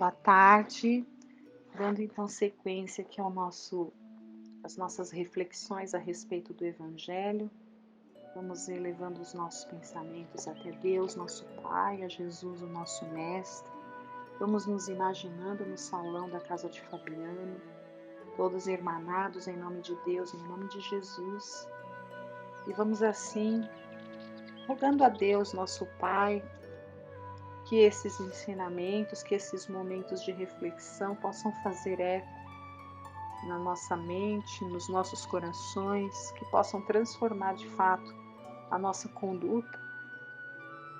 Boa tarde, dando então sequência aqui às nossas reflexões a respeito do Evangelho. Vamos elevando os nossos pensamentos até Deus, nosso Pai, a Jesus, o nosso Mestre. Vamos nos imaginando no salão da casa de Fabiano, todos irmanados em nome de Deus, em nome de Jesus. E vamos assim, rogando a Deus, nosso Pai, que esses ensinamentos, que esses momentos de reflexão possam fazer eco na nossa mente, nos nossos corações, que possam transformar de fato a nossa conduta,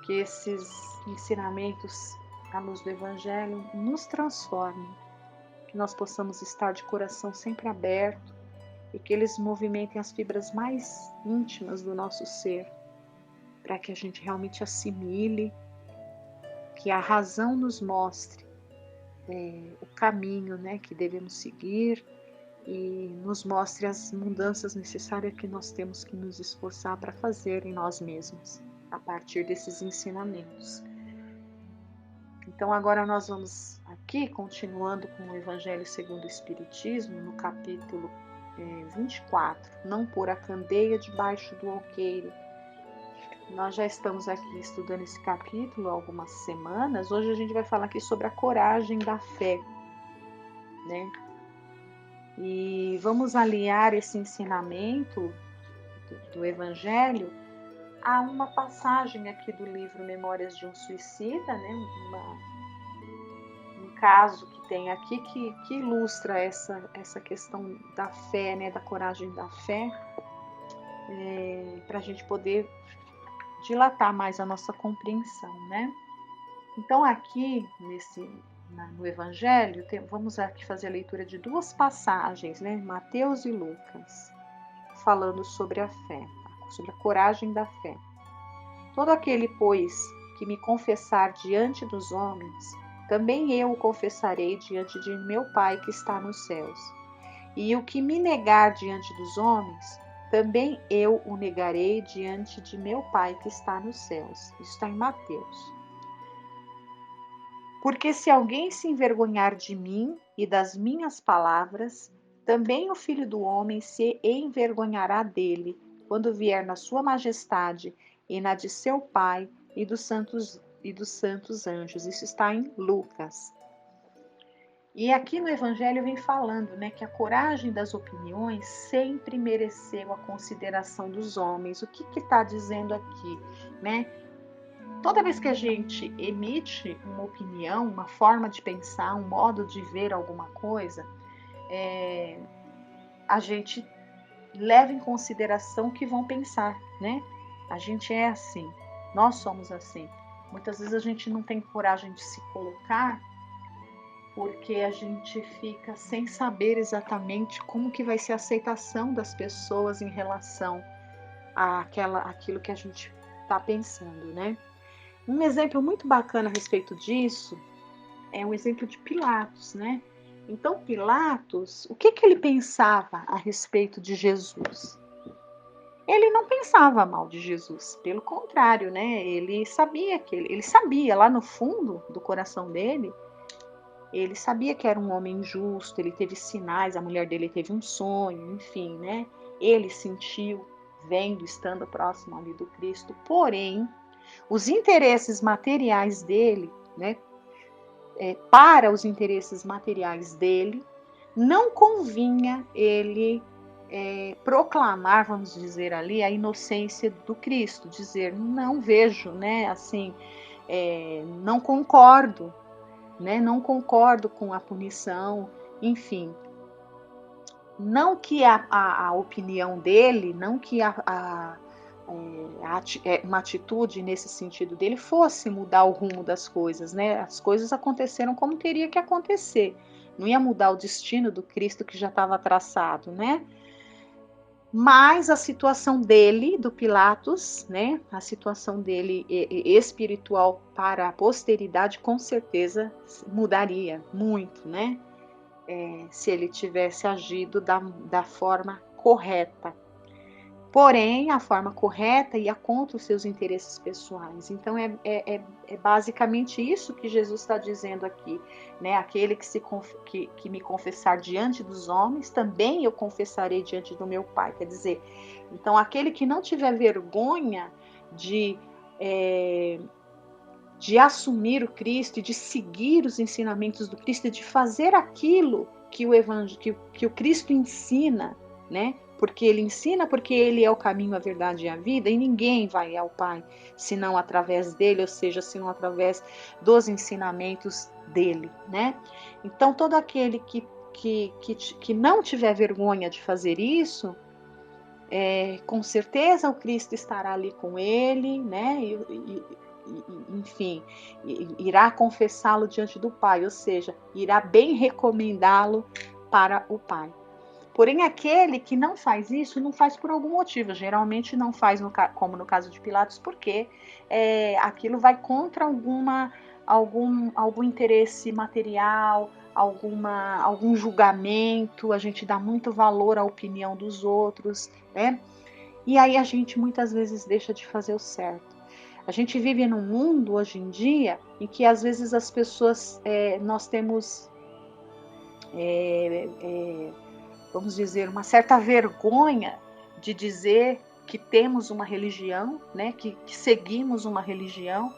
que esses ensinamentos à luz do Evangelho nos transformem, que nós possamos estar de coração sempre aberto e que eles movimentem as fibras mais íntimas do nosso ser, para que a gente realmente assimile, que a razão nos mostre o caminho, que devemos seguir e nos mostre as mudanças necessárias que nós temos que nos esforçar para fazer em nós mesmos, a partir desses ensinamentos. Então agora nós vamos aqui, continuando com o Evangelho segundo o Espiritismo, no capítulo 24, não pôr a candeia debaixo do alqueire. Nós já estamos aqui estudando esse capítulo há algumas semanas. Hoje a gente vai falar aqui sobre a coragem da fé, né? E vamos aliar esse ensinamento do Evangelho a uma passagem aqui do livro Memórias de um Suicida, né? Um caso que tem aqui que ilustra essa questão da fé, né? Da coragem da fé, para a gente poder dilatar mais a nossa compreensão, né? Então aqui no Evangelho, vamos aqui fazer a leitura de duas passagens, né? Mateus e Lucas, falando sobre a fé, sobre a coragem da fé. Todo aquele, pois, que me confessar diante dos homens, também eu o confessarei diante de meu Pai que está nos céus. E o que me negar diante dos homens, também eu o negarei diante de meu Pai que está nos céus. Isso está em Mateus. Porque se alguém se envergonhar de mim e das minhas palavras, também o Filho do Homem se envergonhará dele, quando vier na sua majestade e na de seu Pai e dos santos anjos. Isso está em Lucas. E aqui no Evangelho vem falando, né, que a coragem das opiniões sempre mereceu a consideração dos homens. O que está dizendo aqui, né? Toda vez que a gente emite uma opinião, uma forma de pensar, um modo de ver alguma coisa, a gente leva em consideração o que vão pensar, né? A gente é assim, nós somos assim. Muitas vezes a gente não tem coragem de se colocar porque a gente fica sem saber exatamente como que vai ser a aceitação das pessoas em relação àquilo que a gente está pensando, né? Um exemplo muito bacana a respeito disso é um exemplo de Pilatos, né? Então, Pilatos, o que ele pensava a respeito de Jesus? Ele não pensava mal de Jesus, pelo contrário, né? Ele sabia lá no fundo do coração dele, ele sabia que era um homem justo, ele teve sinais, a mulher dele teve um sonho, enfim, né? Ele sentiu, vendo, estando próximo ali do Cristo, porém, os interesses materiais dele, né? Para os interesses materiais dele, não convinha ele proclamar, vamos dizer ali, a inocência do Cristo, dizer, não vejo, né? Assim, não concordo, né? Não concordo com a punição, enfim. Não que a opinião dele, não que uma atitude nesse sentido dele fosse mudar o rumo das coisas, né? As coisas aconteceram como teria que acontecer. Não ia mudar o destino do Cristo que já estava traçado, né? Mas a situação dele, do Pilatos, né, a situação dele espiritual para a posteridade, com certeza mudaria muito, né? Se ele tivesse agido da forma correta. porém a forma correta ia contra os seus interesses pessoais. Então é basicamente isso que Jesus está dizendo aqui, né? Aquele que me confessar diante dos homens, também eu confessarei diante do meu Pai. Quer dizer, então aquele que não tiver vergonha de assumir o Cristo e de seguir os ensinamentos do Cristo e de fazer aquilo que o Cristo ensina, né? Porque ele ensina, porque ele é o caminho, a verdade e a vida, e ninguém vai ao Pai senão através dele, ou seja, senão através dos ensinamentos dele, né? Então, todo aquele que não tiver vergonha de fazer isso, com certeza o Cristo estará ali com ele, né? Enfim, irá confessá-lo diante do Pai, ou seja, irá bem recomendá-lo para o Pai. Porém, aquele que não faz isso, não faz por algum motivo. Geralmente não faz, como no caso de Pilatos, porque aquilo vai contra algum interesse material, algum julgamento. A gente dá muito valor à opinião dos outros, né? E aí a gente muitas vezes deixa de fazer o certo. A gente vive num mundo hoje em dia em que às vezes as pessoas, nós temos, vamos dizer, uma certa vergonha de dizer que temos uma religião, né, que seguimos uma religião,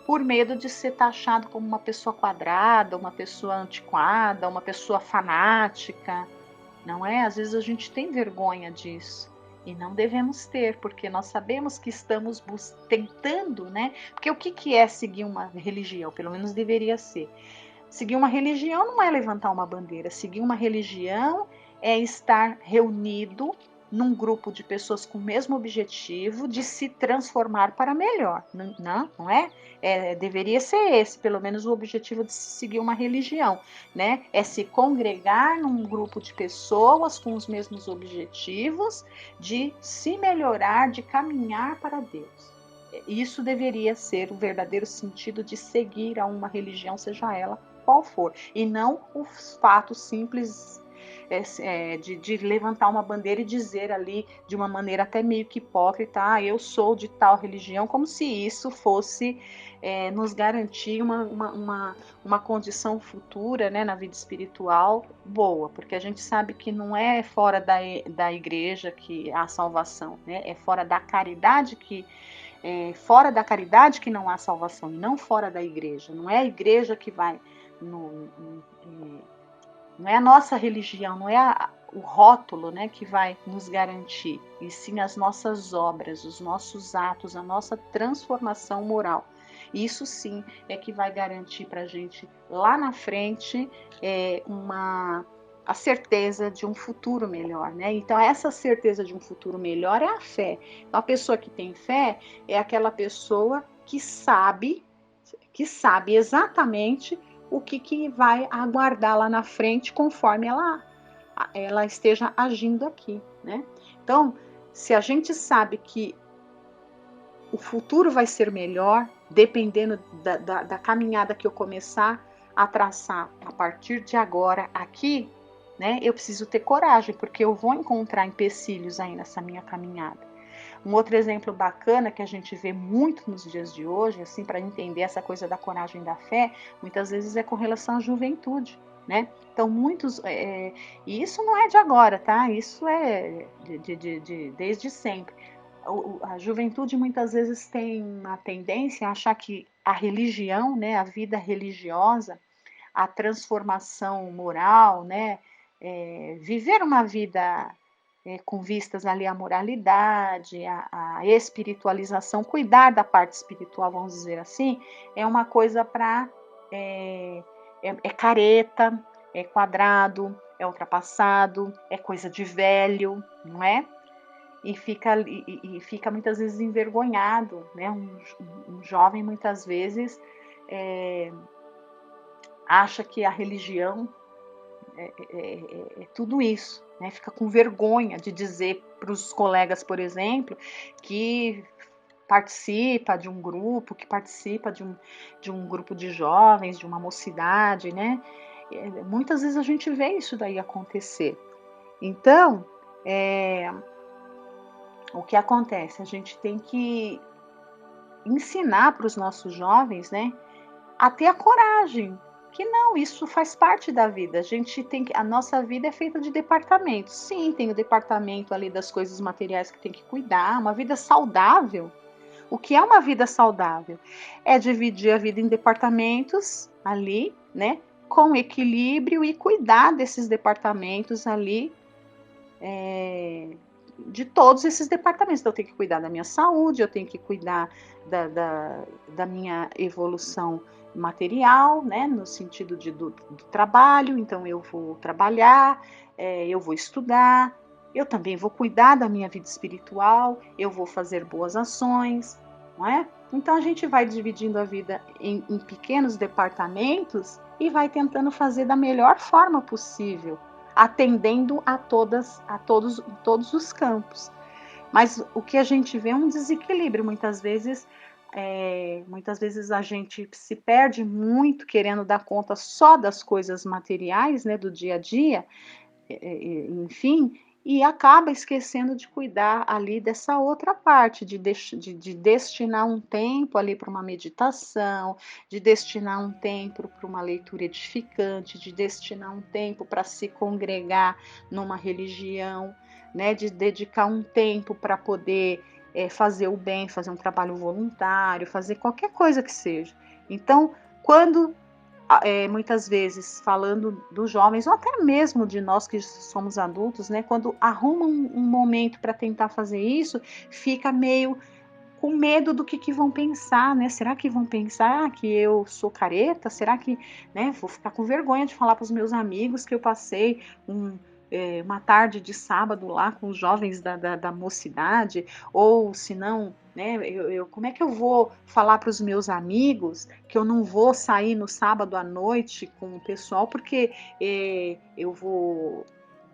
por medo de ser taxado como uma pessoa quadrada, uma pessoa antiquada, uma pessoa fanática, não é? Às vezes a gente tem vergonha disso. E não devemos ter, porque nós sabemos que estamos tentando, né? Porque o que é seguir uma religião? Pelo menos deveria ser. Seguir uma religião não é levantar uma bandeira. Seguir uma religião é estar reunido num grupo de pessoas com o mesmo objetivo de se transformar para melhor. Não é? Deveria ser esse, pelo menos o objetivo de seguir uma religião, né? É se congregar num grupo de pessoas com os mesmos objetivos de se melhorar, de caminhar para Deus. Isso deveria ser o verdadeiro sentido de seguir a uma religião, seja ela qual for, e não o fato simples de levantar uma bandeira e dizer ali de uma maneira até meio que hipócrita, eu sou de tal religião, como se isso fosse nos garantir uma condição futura, né, na vida espiritual boa, porque a gente sabe que não é fora da igreja que há salvação, né, é fora da caridade fora da caridade que não há salvação, e não fora da igreja. Não é a igreja que vai não é a nossa religião, não é o rótulo, né, que vai nos garantir, e sim as nossas obras, os nossos atos, a nossa transformação moral. Isso sim é que vai garantir para a gente lá na frente a certeza de um futuro melhor, né? Então essa certeza de um futuro melhor é a fé. Então a pessoa que tem fé é aquela pessoa que sabe exatamente o que vai aguardar lá na frente conforme ela esteja agindo aqui, né? Então, se a gente sabe que o futuro vai ser melhor, dependendo da caminhada que eu começar a traçar a partir de agora aqui, né? Eu preciso ter coragem, porque eu vou encontrar empecilhos aí nessa minha caminhada. Um outro exemplo bacana que a gente vê muito nos dias de hoje, assim, para entender essa coisa da coragem da fé, muitas vezes é com relação à juventude, né? Então, e isso não é de agora, tá? Isso é desde sempre. A juventude muitas vezes tem uma tendência a achar que a religião, né, a vida religiosa, a transformação moral, né, viver uma vida com vistas ali à moralidade, à espiritualização, cuidar da parte espiritual, vamos dizer assim, é uma coisa para careta, é quadrado, é ultrapassado, é coisa de velho, não é? E fica muitas vezes envergonhado, né? Um jovem muitas vezes acha que a religião é tudo isso, né? Fica com vergonha de dizer para os colegas, por exemplo, que participa de um grupo, que participa de um grupo de jovens, de uma mocidade, né? Muitas vezes a gente vê isso daí acontecer. Então, O que acontece? A gente tem que ensinar para os nossos jovens, né, a ter a coragem, que não, isso faz parte da vida. A gente tem que, a nossa vida é feita de departamentos. Sim, tem o departamento ali das coisas materiais que tem que cuidar, uma vida saudável. O que é uma vida saudável? É dividir a vida em departamentos ali, né, com equilíbrio e cuidar desses departamentos ali, de todos esses departamentos. Então, eu tenho que cuidar da minha saúde, eu tenho que cuidar da minha evolução material, né, no sentido do trabalho. Então, eu vou trabalhar, eu vou estudar, eu também vou cuidar da minha vida espiritual, eu vou fazer boas ações, não é? Então, a gente vai dividindo a vida em pequenos departamentos e vai tentando fazer da melhor forma possível, atendendo a todos os campos. Mas o que a gente vê é um desequilíbrio. Muitas vezes a gente se perde muito querendo dar conta só das coisas materiais, né, do dia a dia, enfim, e acaba esquecendo de cuidar ali dessa outra parte, de destinar um tempo ali para uma meditação, de destinar um tempo para uma leitura edificante, de destinar um tempo para se congregar numa religião, né, de dedicar um tempo para poder fazer o bem, fazer um trabalho voluntário, fazer qualquer coisa que seja. Então, quando muitas vezes falando dos jovens, ou até mesmo de nós que somos adultos, né, quando arrumam um momento para tentar fazer isso, fica meio com medo do que vão pensar, né? Será que vão pensar que eu sou careta? Será que, né, vou ficar com vergonha de falar para os meus amigos que eu passei uma tarde de sábado lá com os jovens da mocidade? Ou se não, né, como é que eu vou falar para os meus amigos que eu não vou sair no sábado à noite com o pessoal porque eu vou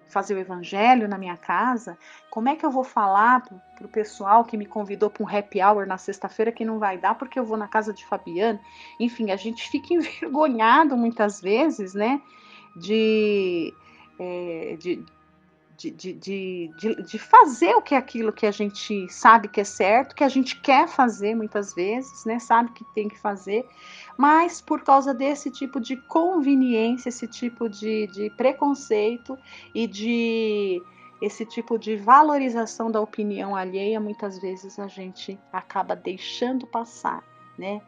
fazer o evangelho na minha casa? Como é que eu vou falar para o pessoal que me convidou para um happy hour na sexta-feira que não vai dar porque eu vou na casa de Fabiano? Enfim, a gente fica envergonhado muitas vezes, né, de, é, de, de fazer o que é aquilo que a gente sabe que é certo, que a gente quer fazer muitas vezes, né? Sabe que tem que fazer, mas por causa desse tipo de conveniência, esse tipo de preconceito e de esse tipo de valorização da opinião alheia, muitas vezes a gente acaba deixando passar, né?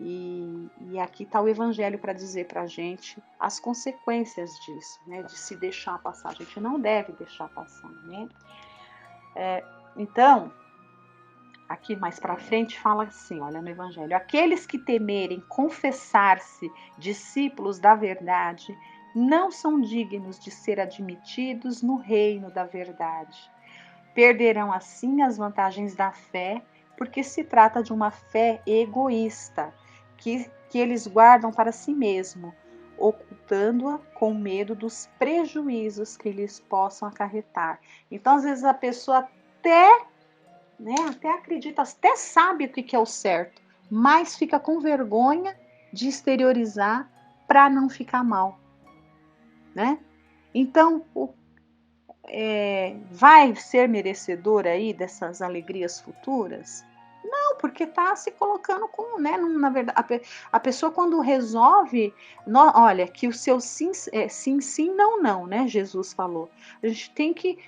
E aqui está o Evangelho para dizer para a gente as consequências disso, né? De se deixar passar. A gente não deve deixar passar, né? Então, aqui mais para frente fala assim, olha no Evangelho: aqueles que temerem confessar-se discípulos da verdade não são dignos de ser admitidos no reino da verdade. Perderão assim as vantagens da fé, porque se trata de uma fé egoísta, que eles guardam para si mesmo, ocultando-a com medo dos prejuízos que lhes possam acarretar. Então, às vezes, a pessoa até acredita, até sabe o que é o certo, mas fica com vergonha de exteriorizar para não ficar mal, né? Então, vai ser merecedor aí dessas alegrias futuras? Não, porque está se colocando com, né, na verdade, a pessoa quando resolve, olha, que o seu sim, sim, sim, não, não, né, Jesus falou. A gente tem que,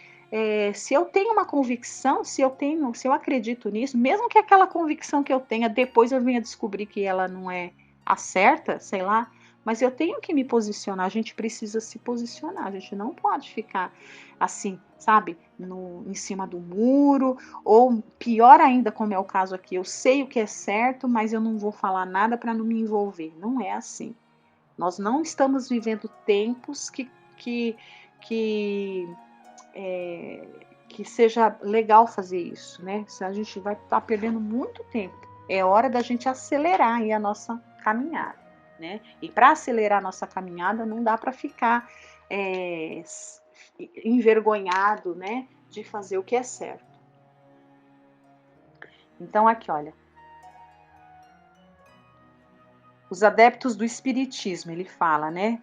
se eu tenho uma convicção, se eu acredito nisso, mesmo que aquela convicção que eu tenha, depois eu venha descobrir que ela não é a certa, sei lá, mas eu tenho que me posicionar, a gente precisa se posicionar, a gente não pode ficar assim, sabe, em cima do muro, ou pior ainda, como é o caso aqui, eu sei o que é certo, mas eu não vou falar nada para não me envolver. Não é assim. Nós não estamos vivendo tempos que, é, que seja legal fazer isso, né? A gente vai estar perdendo muito tempo. É hora da gente acelerar aí a nossa caminhada, né? E para acelerar a nossa caminhada, não dá para ficar envergonhado, né, de fazer o que é certo. Então aqui, olha, os adeptos do espiritismo, ele fala, né,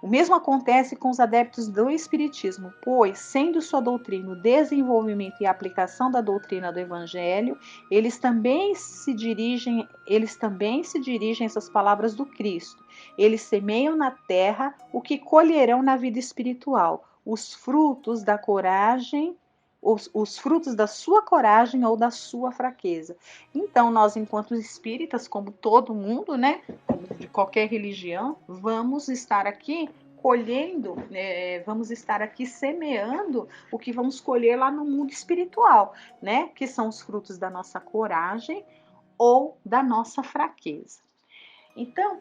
O mesmo acontece com os adeptos do Espiritismo, pois, sendo sua doutrina o desenvolvimento e aplicação da doutrina do Evangelho, eles também se dirigem a essas palavras do Cristo. Eles semeiam na terra o que colherão na vida espiritual, os frutos da coragem, os frutos da sua coragem ou da sua fraqueza. Então, nós, enquanto espíritas, como todo mundo, né, de qualquer religião, vamos estar aqui colhendo, vamos estar aqui semeando o que vamos colher lá no mundo espiritual, né, que são os frutos da nossa coragem ou da nossa fraqueza. Então,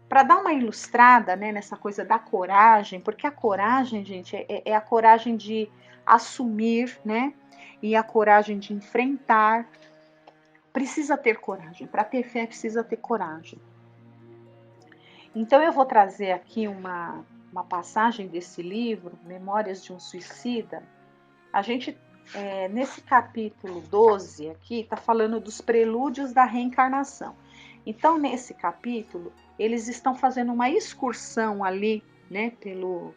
para dar uma ilustrada, né, nessa coisa da coragem, porque a coragem, gente, é a coragem de assumir, né, e a coragem de enfrentar. Precisa ter coragem. Para ter fé, precisa ter coragem. Então, eu vou trazer aqui uma passagem desse livro, Memórias de um Suicida. A gente, nesse capítulo 12 aqui, está falando dos prelúdios da reencarnação. Então, nesse capítulo, eles estão fazendo uma excursão ali, né, pelo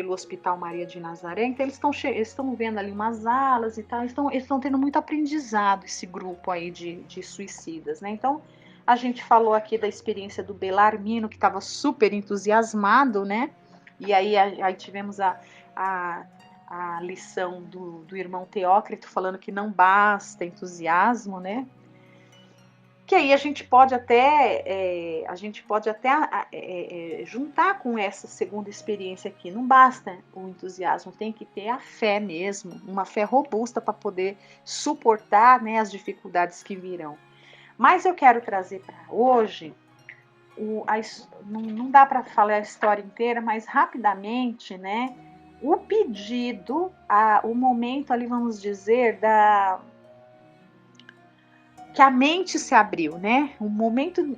Hospital Maria de Nazaré. Então, eles estão vendo ali umas alas e tal. Eles estão tendo muito aprendizado, esse grupo aí de suicidas, né? Então, a gente falou aqui da experiência do Belarmino, que estava super entusiasmado, né? E aí tivemos a lição do irmão Teócrito falando que não basta entusiasmo, né? Que aí a gente pode até juntar com essa segunda experiência aqui. Não basta o entusiasmo, tem que ter a fé mesmo, uma fé robusta para poder suportar, né, as dificuldades que virão. Mas eu quero trazer para hoje, não dá para falar a história inteira, mas rapidamente, né, o pedido, o momento ali, vamos dizer, que a mente se abriu, né? O momento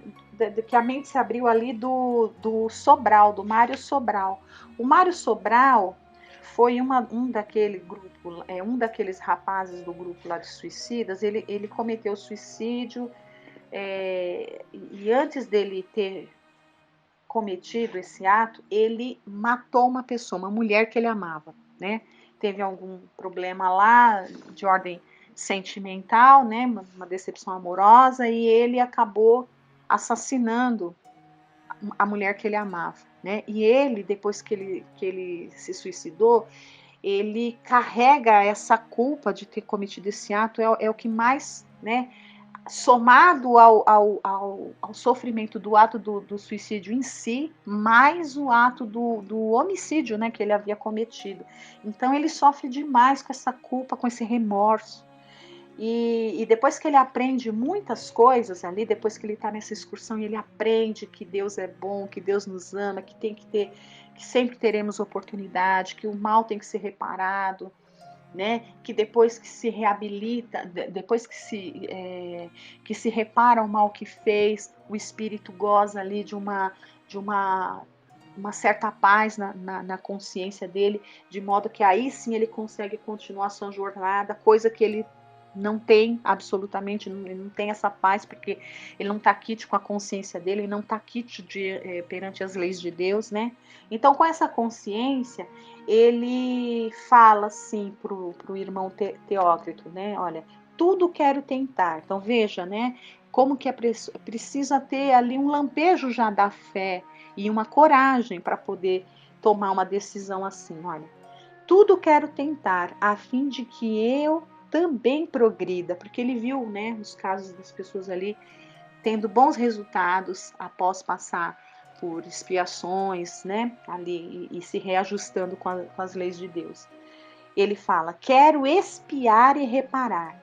que a mente se abriu ali do Sobral, do Mário Sobral. O Mário Sobral foi um daqueles rapazes do grupo lá de suicidas. Ele cometeu suicídio, e antes dele ter cometido esse ato, ele matou uma pessoa, uma mulher que ele amava, né? Teve algum problema lá de ordem sentimental, né? Uma decepção amorosa, e ele acabou assassinando a mulher que ele amava, né? E ele, depois que ele se suicidou, ele carrega essa culpa de ter cometido esse ato, é o que mais, né? Somado ao sofrimento do ato do suicídio em si, mais o ato do homicídio, né, que ele havia cometido. Então ele sofre demais com essa culpa, com esse remorso. E depois que ele aprende muitas coisas ali, depois que ele está nessa excursão, ele aprende que Deus é bom, que Deus nos ama, que sempre teremos oportunidade, que o mal tem que ser reparado, né? Que depois que se reabilita, depois que se repara o mal que fez, o espírito goza ali de uma certa paz na consciência dele, de modo que aí sim ele consegue continuar a sua jornada, coisa que ele não tem absolutamente, ele não tem essa paz, porque ele não está quite com a consciência dele, ele não está quite perante as leis de Deus, né? Então, com essa consciência, ele fala assim pro irmão Teócrito, né? Olha, tudo quero tentar. Então, veja, né? Como que precisa ter ali um lampejo já da fé e uma coragem para poder tomar uma decisão assim. Olha, tudo quero tentar, a fim de que eu também progrida, porque ele viu, né, os casos das pessoas ali tendo bons resultados após passar por expiações, né, ali e se reajustando com as leis de Deus. Ele fala: quero expiar e reparar.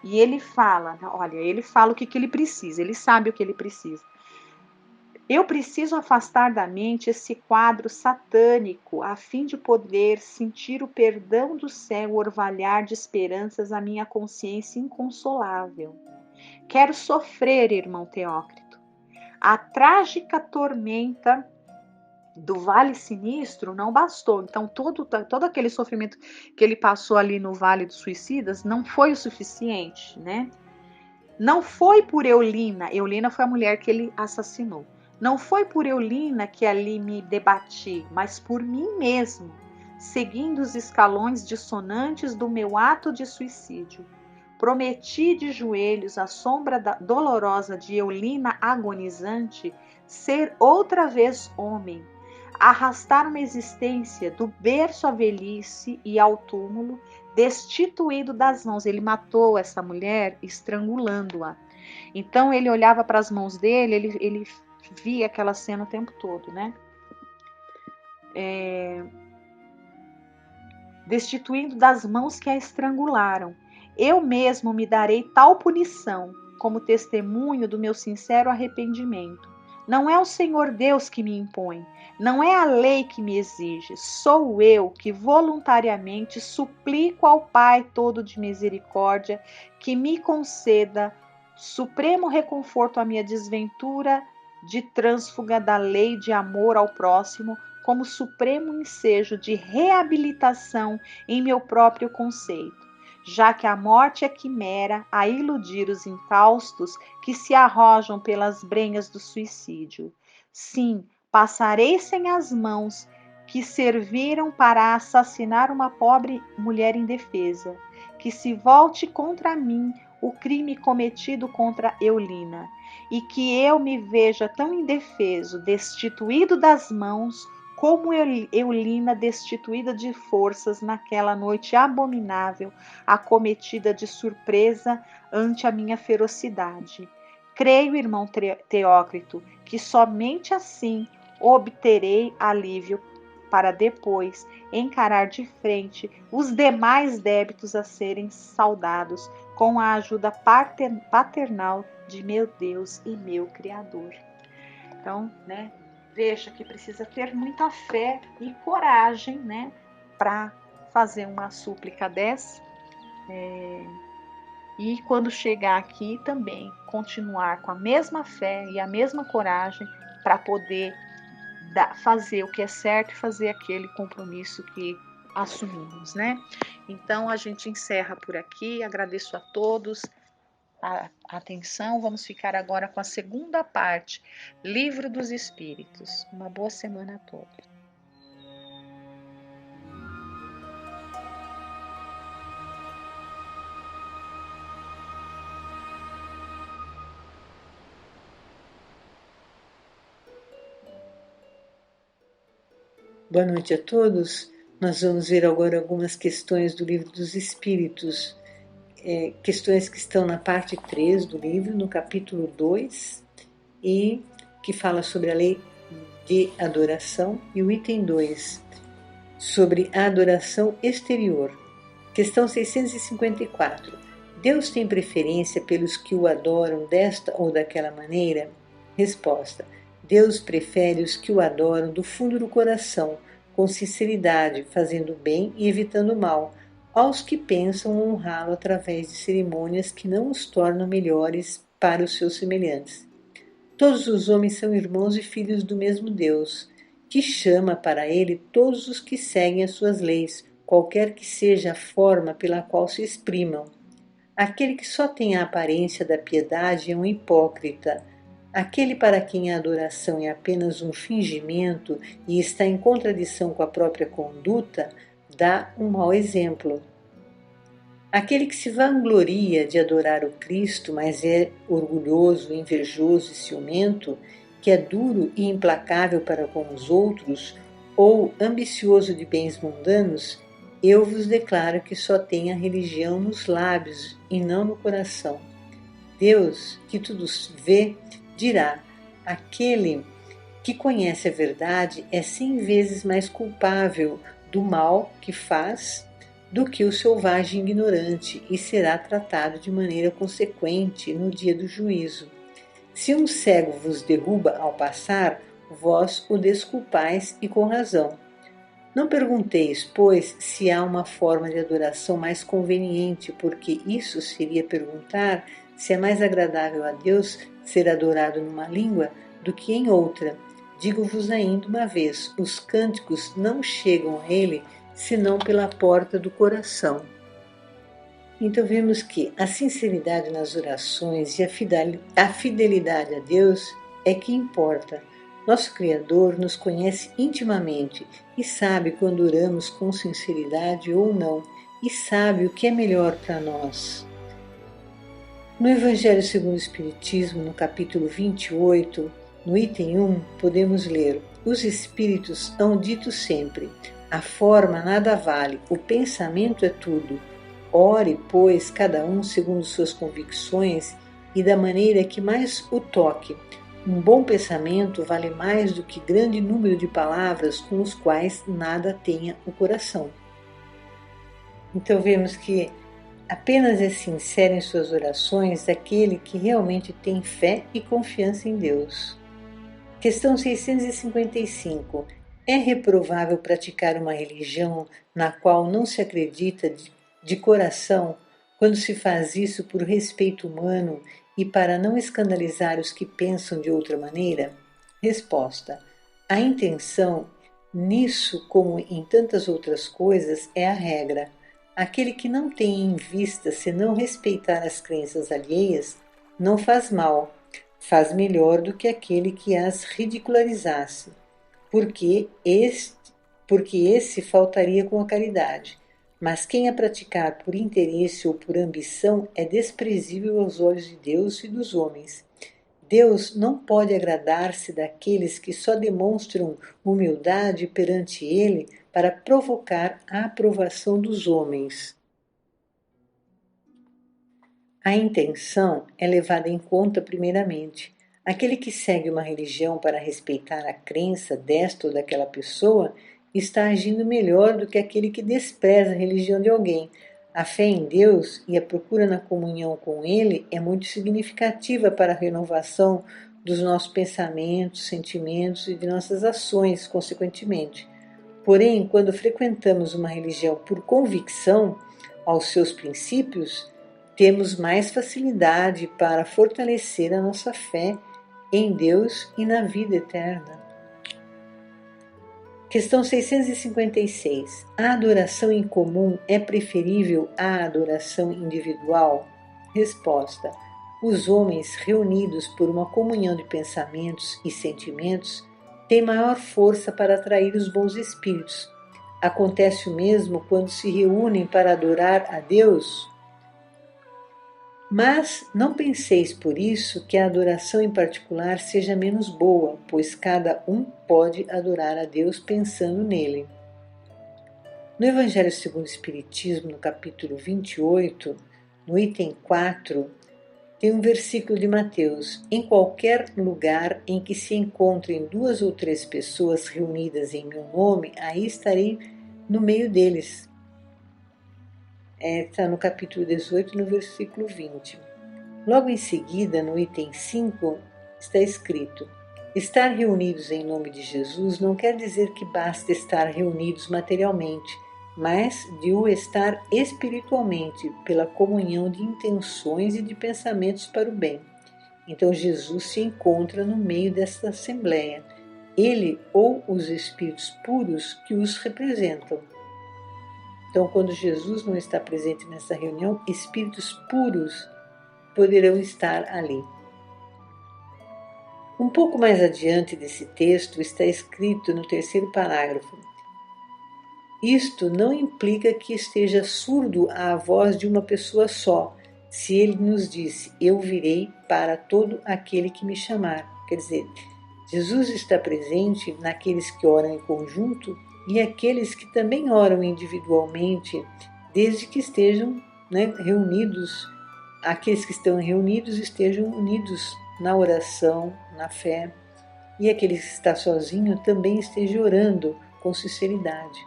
E ele fala, olha, ele fala o que ele precisa, ele sabe o que ele precisa. Eu preciso afastar da mente esse quadro satânico, a fim de poder sentir o perdão do céu orvalhar de esperanças a minha consciência inconsolável. Quero sofrer, irmão Teócrito. A trágica tormenta do Vale Sinistro não bastou. Então, todo aquele sofrimento que ele passou ali no Vale dos Suicidas não foi o suficiente, né? Não foi por Eulina. Eulina foi a mulher que ele assassinou. Não foi por Eulina que ali me debati, mas por mim mesmo, seguindo os escalões dissonantes do meu ato de suicídio. Prometi de joelhos à sombra dolorosa de Eulina agonizante ser outra vez homem, arrastar uma existência do berço à velhice e ao túmulo, destituído das mãos. Ele matou essa mulher estrangulando-a. Então ele olhava para as mãos dele, ele via aquela cena o tempo todo, né? Destituindo das mãos que a estrangularam. Eu mesmo me darei tal punição, como testemunho do meu sincero arrependimento. Não é o Senhor Deus que me impõe, não é a lei que me exige, sou eu que voluntariamente suplico ao Pai todo de misericórdia que me conceda supremo reconforto à minha desventura de trânsfuga da lei de amor ao próximo, como supremo ensejo de reabilitação em meu próprio conceito, já que a morte é quimera a iludir os infaustos que se arrojam pelas brenhas do suicídio. Sim, passarei sem as mãos que serviram para assassinar uma pobre mulher indefesa, que se volte contra mim o crime cometido contra Eulina, e que eu me veja tão indefeso, destituído das mãos, como Eulina destituída de forças naquela noite abominável, acometida de surpresa ante a minha ferocidade. Creio, irmão Teócrito, que somente assim obterei alívio para depois encarar de frente os demais débitos a serem saldados com a ajuda paternal de meu Deus e meu Criador. Então, né, veja que precisa ter muita fé e coragem, né, para fazer uma súplica dessa. E quando chegar aqui também continuar com a mesma fé e a mesma coragem para poder fazer o que é certo e fazer aquele compromisso que assumimos, né? Então a gente encerra por aqui, agradeço a todos a atenção, vamos ficar agora com a segunda parte, Livro dos Espíritos. Uma boa semana a todos. Boa noite a todos. Nós vamos ver agora algumas questões do Livro dos Espíritos, questões que estão na parte 3 do livro, no capítulo 2, e que fala sobre a lei de adoração, e o item 2, sobre a adoração exterior. Questão 654. Deus tem preferência pelos que o adoram desta ou daquela maneira? Resposta. Deus prefere os que o adoram do fundo do coração, com sinceridade, fazendo bem e evitando o mal, aos que pensam honrá-lo através de cerimônias que não os tornam melhores para os seus semelhantes. Todos os homens são irmãos e filhos do mesmo Deus, que chama para ele todos os que seguem as suas leis, qualquer que seja a forma pela qual se exprimam. Aquele que só tem a aparência da piedade é um hipócrita. Aquele para quem a adoração é apenas um fingimento e está em contradição com a própria conduta, dá um mau exemplo. Aquele que se vangloria de adorar o Cristo, mas é orgulhoso, invejoso e ciumento, que é duro e implacável para com os outros, ou ambicioso de bens mundanos, eu vos declaro que só tem a religião nos lábios e não no coração. Deus, que tudo vê, dirá: aquele que conhece a verdade é 100 vezes mais culpável do mal que faz do que o selvagem ignorante e será tratado de maneira consequente no dia do juízo. Se um cego vos derruba ao passar, vós o desculpais e com razão. Não pergunteis, pois, se há uma forma de adoração mais conveniente, porque isso seria perguntar se é mais agradável a Deus ser adorado numa língua do que em outra. Digo-vos ainda uma vez, os cânticos não chegam a ele senão pela porta do coração. Então vemos que a sinceridade nas orações e a fidelidade a Deus é que importa. Nosso Criador nos conhece intimamente e sabe quando oramos com sinceridade ou não, e sabe o que é melhor para nós. No Evangelho segundo o Espiritismo, no capítulo 28, no item 1, podemos ler: os espíritos hão dito sempre: a forma nada vale, o pensamento é tudo. Ore, pois, cada um segundo suas convicções e da maneira que mais o toque. Um bom pensamento vale mais do que grande número de palavras com os quais nada tenha o coração. Então vemos que apenas é sincero em suas orações aquele que realmente tem fé e confiança em Deus. Questão 655. É reprovável praticar uma religião na qual não se acredita de coração quando se faz isso por respeito humano e para não escandalizar os que pensam de outra maneira? Resposta: a intenção, nisso como em tantas outras coisas, é a regra. Aquele que não tem em vista senão respeitar as crenças alheias não faz mal, faz melhor do que aquele que as ridicularizasse, porque esse faltaria com a caridade. Mas quem a praticar por interesse ou por ambição é desprezível aos olhos de Deus e dos homens. Deus não pode agradar-se daqueles que só demonstram humildade perante Ele para provocar a aprovação dos homens. A intenção é levada em conta primeiramente. Aquele que segue uma religião para respeitar a crença desta ou daquela pessoa está agindo melhor do que aquele que despreza a religião de alguém. A fé em Deus e a procura na comunhão com Ele é muito significativa para a renovação dos nossos pensamentos, sentimentos e de nossas ações, consequentemente. Porém, quando frequentamos uma religião por convicção aos seus princípios, temos mais facilidade para fortalecer a nossa fé em Deus e na vida eterna. Questão 656. A adoração em comum é preferível à adoração individual? Resposta: os homens reunidos por uma comunhão de pensamentos e sentimentos têm maior força para atrair os bons espíritos. Acontece o mesmo quando se reúnem para adorar a Deus? Mas não penseis por isso que a adoração em particular seja menos boa, pois cada um pode adorar a Deus pensando nele. No Evangelho segundo o Espiritismo, no capítulo 28, no item 4, tem um versículo de Mateus: em qualquer lugar em que se encontrem 2 ou 3 pessoas reunidas em meu nome, aí estarei no meio deles. Está no capítulo 18, no versículo 20. Logo em seguida, no item 5, está escrito: estar reunidos em nome de Jesus não quer dizer que basta estar reunidos materialmente, mas de o estar espiritualmente, pela comunhão de intenções e de pensamentos para o bem. Então Jesus se encontra no meio desta assembleia, ele ou os espíritos puros que os representam. Então, quando Jesus não está presente nessa reunião, espíritos puros poderão estar ali. Um pouco mais adiante desse texto está escrito no 3º parágrafo: isto não implica que esteja surdo à voz de uma pessoa só, se ele nos disse: eu virei para todo aquele que me chamar. Quer dizer, Jesus está presente naqueles que oram em conjunto e aqueles que também oram individualmente, desde que estejam reunidos, aqueles que estão reunidos estejam unidos na oração, na fé, e aquele que está sozinho também esteja orando com sinceridade.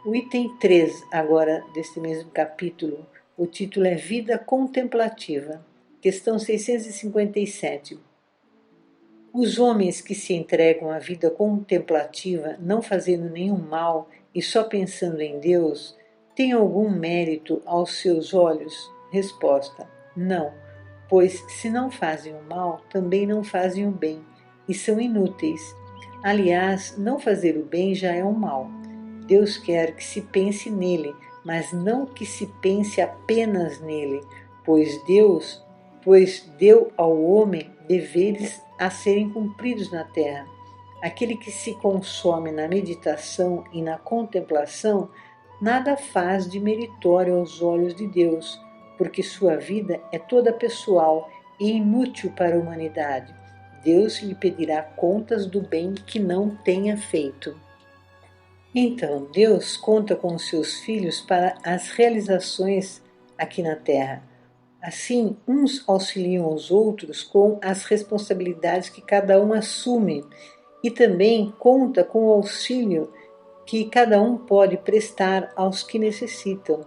O item 3, agora, deste mesmo capítulo, o título é Vida Contemplativa. Questão 657. Os homens que se entregam à vida contemplativa, não fazendo nenhum mal e só pensando em Deus, têm algum mérito aos seus olhos? Resposta: não, pois se não fazem o mal, também não fazem o bem, e são inúteis. Aliás, não fazer o bem já é um mal. Deus quer que se pense nele, mas não que se pense apenas nele, pois deu ao homem deveres a serem cumpridos na terra. Aquele que se consome na meditação e na contemplação nada faz de meritório aos olhos de Deus, porque sua vida é toda pessoal e inútil para a humanidade. Deus lhe pedirá contas do bem que não tenha feito. Então, Deus conta com os seus filhos para as realizações aqui na terra. Assim, uns auxiliam os outros com as responsabilidades que cada um assume e também conta com o auxílio que cada um pode prestar aos que necessitam.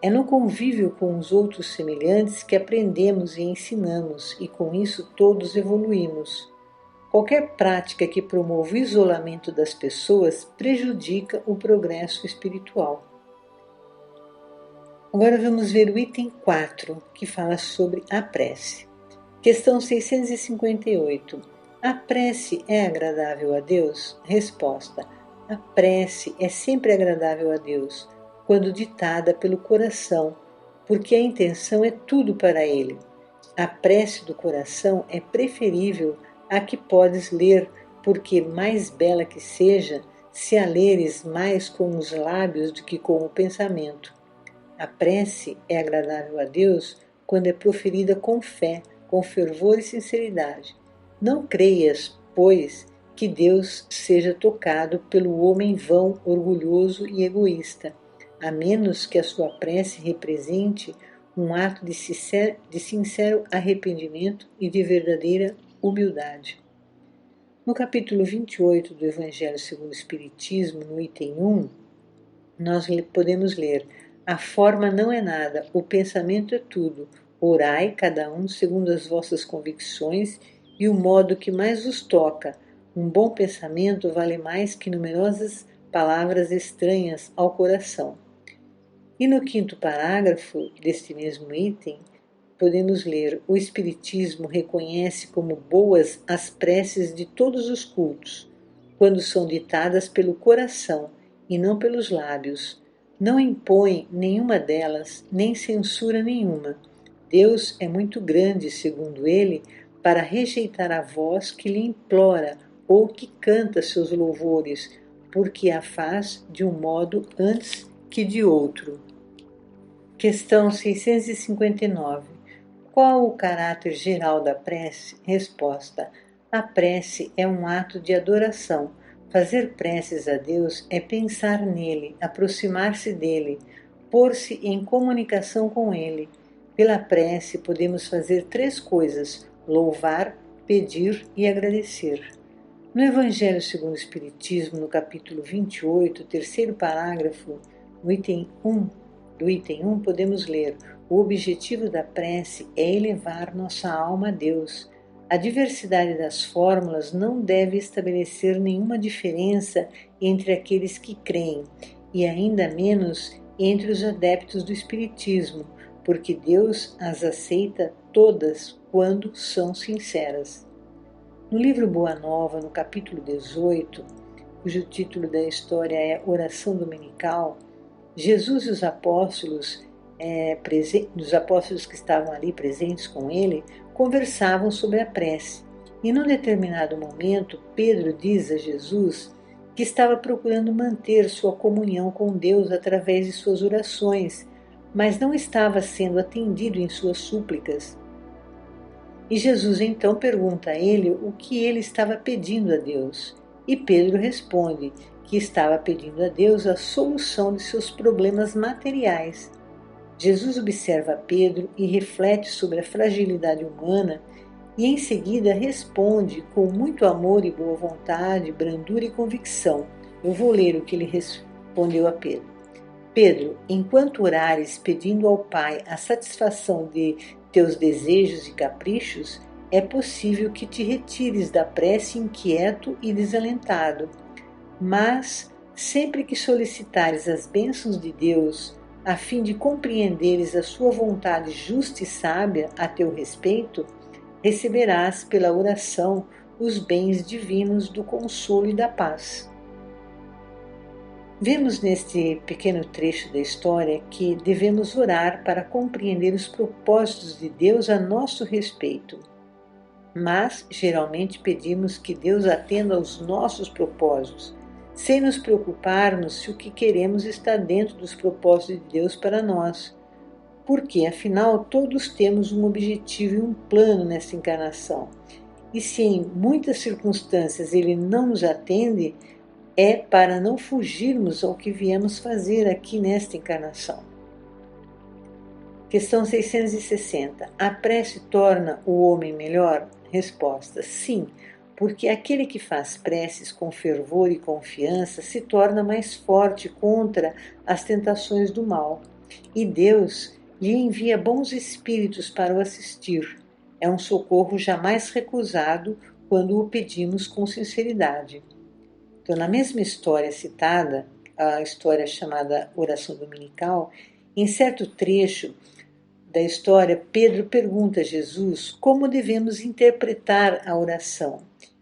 É no convívio com os outros semelhantes que aprendemos e ensinamos, e com isso todos evoluímos. Qualquer prática que promova o isolamento das pessoas prejudica o progresso espiritual. Agora vamos ver o item 4, que fala sobre a prece. Questão 658. A prece é agradável a Deus? Resposta. A prece é sempre agradável a Deus, quando ditada pelo coração, porque a intenção é tudo para Ele. A prece do coração é preferível à que podes ler, porque, mais bela que seja, se a leres mais com os lábios do que com o pensamento. A prece é agradável a Deus quando é proferida com fé, com fervor e sinceridade. Não creias, pois, que Deus seja tocado pelo homem vão, orgulhoso e egoísta, a menos que a sua prece represente um ato de sincero arrependimento e de verdadeira humildade. No capítulo 28 do Evangelho segundo o Espiritismo, no item 1, nós podemos ler: a forma não é nada, o pensamento é tudo. Orai, cada um, segundo as vossas convicções e o modo que mais vos toca. Um bom pensamento vale mais que numerosas palavras estranhas ao coração. E no quinto parágrafo deste mesmo item, podemos ler: o Espiritismo reconhece como boas as preces de todos os cultos, quando são ditadas pelo coração e não pelos lábios. Não impõe nenhuma delas, nem censura nenhuma. Deus é muito grande, segundo ele, para rejeitar a voz que lhe implora ou que canta seus louvores, porque a faz de um modo antes que de outro. Questão 659. Qual o caráter geral da prece? Resposta. A prece é um ato de adoração. Fazer preces a Deus é pensar nele, aproximar-se dele, pôr-se em comunicação com ele. Pela prece podemos fazer 3 coisas: louvar, pedir e agradecer. No Evangelho segundo o Espiritismo, no capítulo 28, terceiro parágrafo, no item 1, podemos ler: o objetivo da prece é elevar nossa alma a Deus. A diversidade das fórmulas não deve estabelecer nenhuma diferença entre aqueles que creem, e ainda menos entre os adeptos do Espiritismo, porque Deus as aceita todas quando são sinceras. No livro Boa Nova, no capítulo 18, cujo título da história é Oração Dominical, Jesus e os apóstolos que estavam ali presentes com ele, conversavam sobre a prece. E num determinado momento, Pedro diz a Jesus que estava procurando manter sua comunhão com Deus através de suas orações, mas não estava sendo atendido em suas súplicas. E Jesus então pergunta a ele o que ele estava pedindo a Deus. E Pedro responde que estava pedindo a Deus a solução de seus problemas materiais. Jesus observa Pedro e reflete sobre a fragilidade humana e em seguida responde com muito amor e boa vontade, brandura e convicção. Eu vou ler o que ele respondeu a Pedro. Pedro, enquanto orares pedindo ao Pai a satisfação de teus desejos e caprichos, é possível que te retires da prece inquieto e desalentado. Mas, sempre que solicitares as bênçãos de Deus, a fim de compreenderes a sua vontade justa e sábia a teu respeito, receberás pela oração os bens divinos do consolo e da paz. Vemos neste pequeno trecho da história que devemos orar para compreender os propósitos de Deus a nosso respeito. mas geralmente pedimos que Deus atenda aos nossos propósitos, sem nos preocuparmos se o que queremos está dentro dos propósitos de Deus para nós. Porque, afinal, todos temos um objetivo e um plano nessa encarnação. E se em muitas circunstâncias Ele não nos atende, é para não fugirmos ao que viemos fazer aqui nesta encarnação. Questão 660. A prece torna o homem melhor? Resposta: sim, porque aquele que faz preces com fervor e confiança se torna mais forte contra as tentações do mal. E Deus lhe envia bons espíritos para o assistir. É um socorro jamais recusado quando o pedimos com sinceridade. Então, na mesma história citada, a história chamada Oração Dominical, em certo trecho da história, Pedro pergunta a Jesus como devemos interpretar a oração.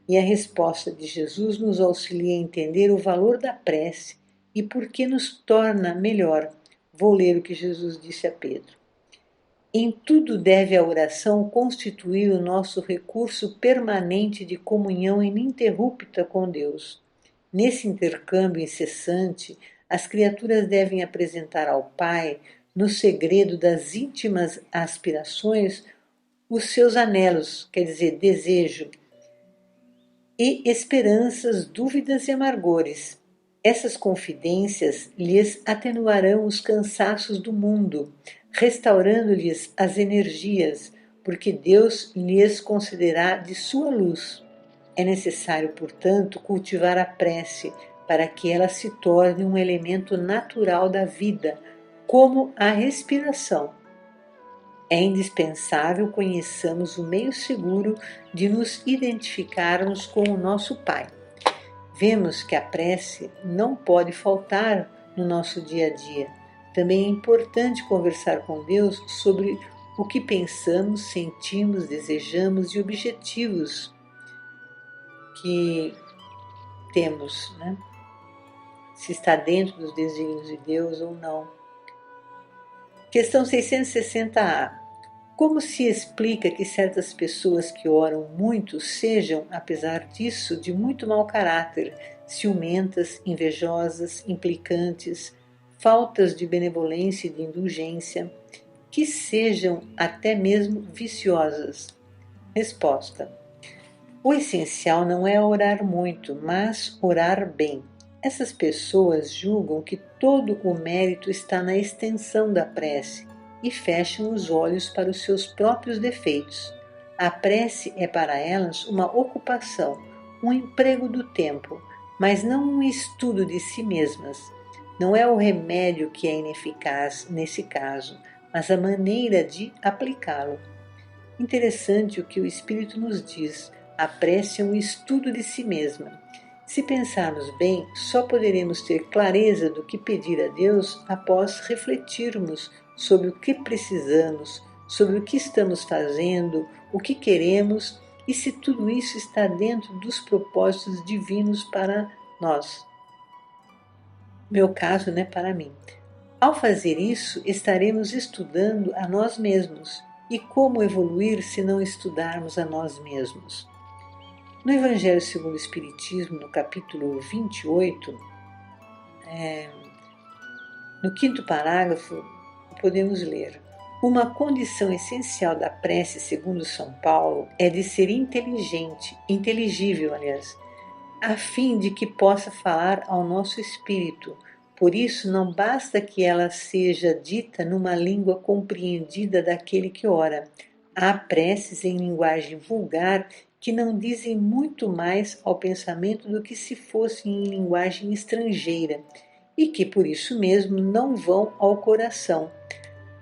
E a resposta de Jesus nos auxilia a entender o valor da prece e por que nos torna melhor. Vou ler o que Jesus disse a Pedro. Em tudo deve a oração constituir o nosso recurso permanente de comunhão ininterrupta com Deus. Nesse intercâmbio incessante, as criaturas devem apresentar ao Pai, no segredo das íntimas aspirações, os seus anelos, quer dizer, desejo, e esperanças, dúvidas e amargores. Essas confidências lhes atenuarão os cansaços do mundo, restaurando-lhes as energias, porque Deus lhes concederá de sua luz. É necessário, portanto, cultivar a prece para que ela se torne um elemento natural da vida, como a respiração. É indispensável conheçamos o meio seguro de nos identificarmos com o nosso Pai. Vemos que a prece não pode faltar no nosso dia a dia. Também é importante conversar com Deus sobre o que pensamos, sentimos, desejamos e objetivos que temos, né? Se está dentro dos desígnios de Deus ou não. Questão 660A. Como se explica que certas pessoas que oram muito sejam, apesar disso, de muito mau caráter, ciumentas, invejosas, implicantes, faltas de benevolência e de indulgência, que sejam até mesmo viciosas? Resposta: o essencial não é orar muito, mas orar bem. Essas pessoas julgam que todo o mérito está na extensão da prece e fecham os olhos para os seus próprios defeitos. A prece é para elas uma ocupação, um emprego do tempo, mas não um estudo de si mesmas. Não é o remédio que é ineficaz nesse caso, mas a maneira de aplicá-lo. Interessante o que o Espírito nos diz. A prece é um estudo de si mesma. Se pensarmos bem, só poderemos ter clareza do que pedir a Deus após refletirmos sobre o que precisamos, sobre o que estamos fazendo, o que queremos e se tudo isso está dentro dos propósitos divinos para nós. Meu caso, para mim. Ao fazer isso, estaremos estudando a nós mesmos. E como evoluir se não estudarmos a nós mesmos? No Evangelho segundo o Espiritismo, no capítulo 28, no 5º parágrafo, podemos ler: uma condição essencial da prece, segundo São Paulo, é de ser inteligível, a fim de que possa falar ao nosso espírito. Por isso, não basta que ela seja dita numa língua compreendida daquele que ora. Há preces em linguagem vulgar que não dizem muito mais ao pensamento do que se fossem em linguagem estrangeira e que, por isso mesmo, não vão ao coração.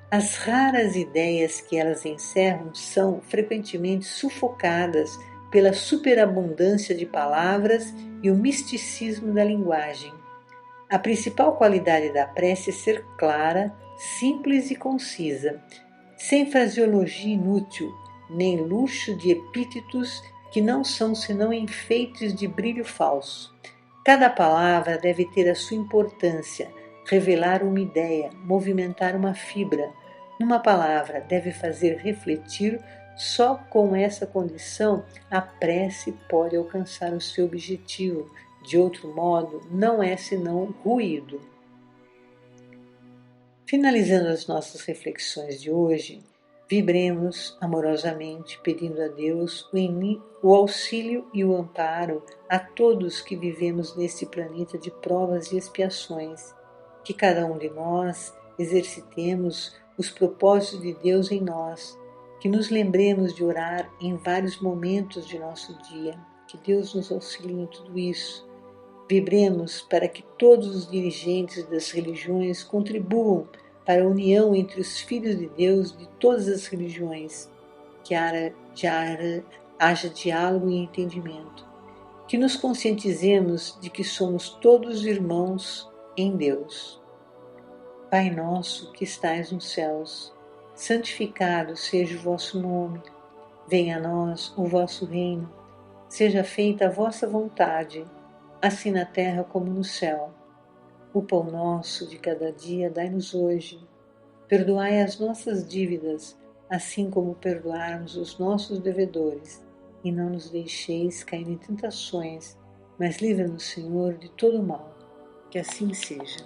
As raras ideias que elas encerram são frequentemente sufocadas pela superabundância de palavras e o misticismo da linguagem. A principal qualidade da prece é ser clara, simples e concisa, sem fraseologia inútil, nem luxo de epítetos que não são senão enfeites de brilho falso. Cada palavra deve ter a sua importância, revelar uma ideia, movimentar uma fibra. Numa palavra, deve fazer refletir Só com essa condição a prece pode alcançar o seu objetivo. De outro modo, não é senão ruído. Finalizando as nossas reflexões de hoje, vibremos amorosamente pedindo a Deus o auxílio e o amparo a todos que vivemos neste planeta de provas e expiações, que cada um de nós exercitemos os propósitos de Deus em nós, que nos lembremos de orar em vários momentos de nosso dia, que Deus nos auxilie em tudo isso. Vibremos para que todos os dirigentes das religiões contribuam para a união entre os filhos de Deus de todas as religiões, que haja diálogo e entendimento, que nos conscientizemos de que somos todos irmãos em Deus. Pai nosso que estais nos céus, santificado seja o vosso nome, venha a nós o vosso reino, seja feita a vossa vontade, assim na terra como no céu. O pão nosso de cada dia dai-nos hoje. Perdoai as nossas dívidas, assim como perdoarmos os nossos devedores. E não nos deixeis cair em tentações, mas livra-nos, Senhor, de todo mal. Que assim seja.